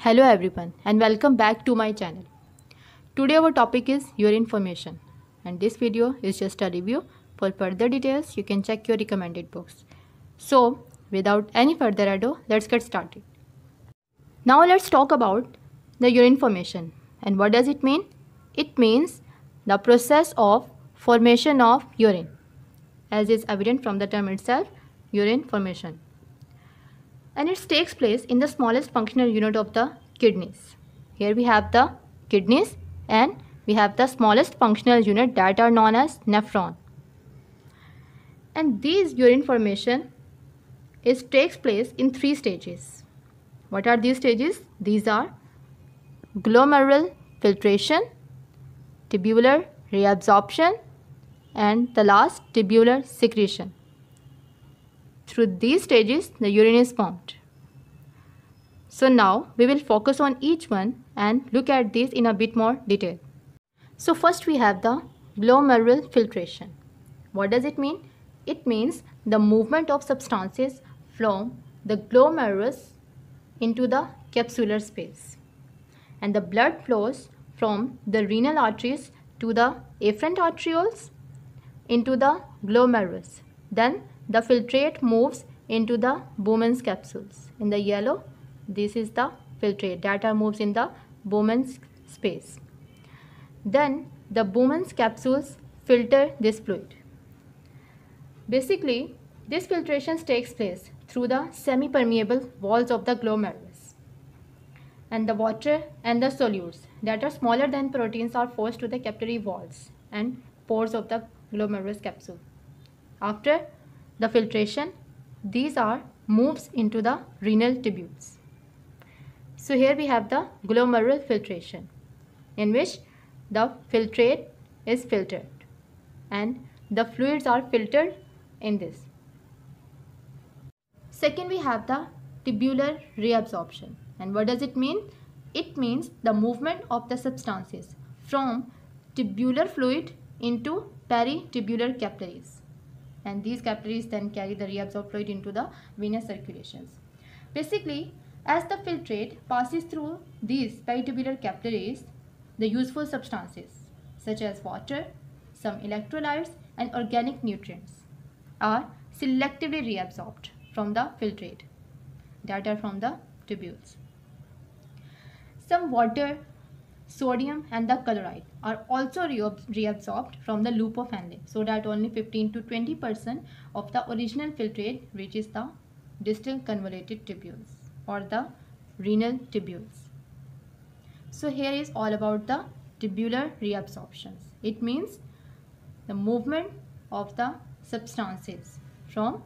Hello everyone and welcome back to my channel. Today our topic is urine formation and this video is just a review. For further details you can check your recommended books. So without any further ado, let's get started. Now let's talk about the urine formation. And what does it mean? It means the process of formation of urine, as is evident from the term itself, urine formation. And it takes place in the smallest functional unit of the kidneys. Here we have the kidneys and we have the smallest functional unit that are known as nephron. And these urine formation takes place in 3 stages. What are these stages? These are glomerular filtration, tubular reabsorption, and the last tubular secretion. Through these stages, the urine is formed. So now we will focus on each one and look at this in a bit more detail. So first we have the glomerular filtration. What does it mean? It means the movement of substances from the glomerulus into the capsular space. And the blood flows from the renal arteries to the afferent arterioles into the glomerulus. Then the filtrate moves into the Bowman's capsules. In the yellow, this is the filtrate that moves in the Bowman's space. Then the Bowman's capsules filter this fluid. Basically, this filtration takes place through the semi-permeable walls of the glomerulus. And the water and the solutes that are smaller than proteins are forced to the capillary walls and pores of the glomerulus capsule. After the filtration, these are moves into the renal tubules. So here we have the glomerular filtration, in which the filtrate is filtered and the fluids are filtered in this. Second, we have the tubular reabsorption. And what does it mean? It means the movement of the substances from tubular fluid into peritubular capillaries. And these capillaries then carry the reabsorbed fluid into the venous circulations. Basically, as the filtrate passes through these peritubular capillaries, the useful substances such as water, some electrolytes and organic nutrients are selectively reabsorbed from the filtrate that are from the tubules. Some water, sodium and the chloride are also reabsorbed from the loop of Henle, so that only 15 to 20% of the original filtrate reaches the distal convoluted tubules or the renal tubules. So here is all about the tubular reabsorptions. It means the movement of the substances from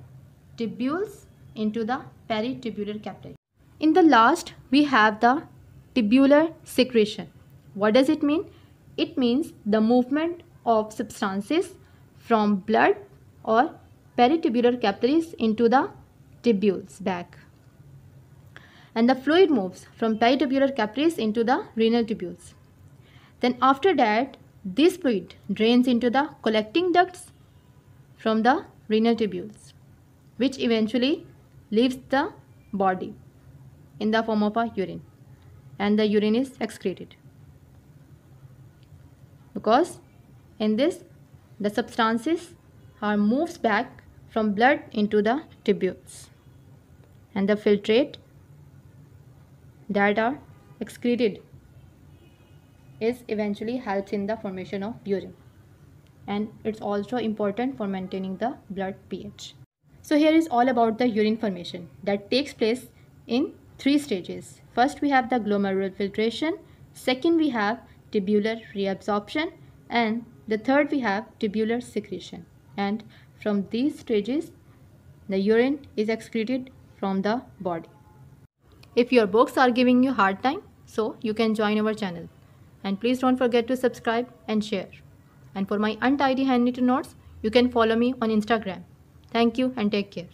tubules into the peritubular capillary. In the last, we have the tubular secretion. What does it mean? It means the movement of substances from blood or peritubular capillaries into the tubules back. And the fluid moves from peritubular capillaries into the renal tubules. Then after that, this fluid drains into the collecting ducts from the renal tubules, which eventually leaves the body in the form of a urine, and the urine is excreted. Because in this, the substances are moves back from blood into the tubules, and the filtrate that are excreted is eventually helps in the formation of urine, and it's also important for maintaining the blood pH. So here is all about the urine formation that takes place in 3 stages. First we have the glomerular filtration, second we have tubular reabsorption, and the third we have tubular secretion. And from these stages, the urine is excreted from the body. If your books are giving you hard time, so you can join our channel. And please don't forget to subscribe and share. And for my untidy handwritten notes, you can follow me on Instagram. Thank you and take care.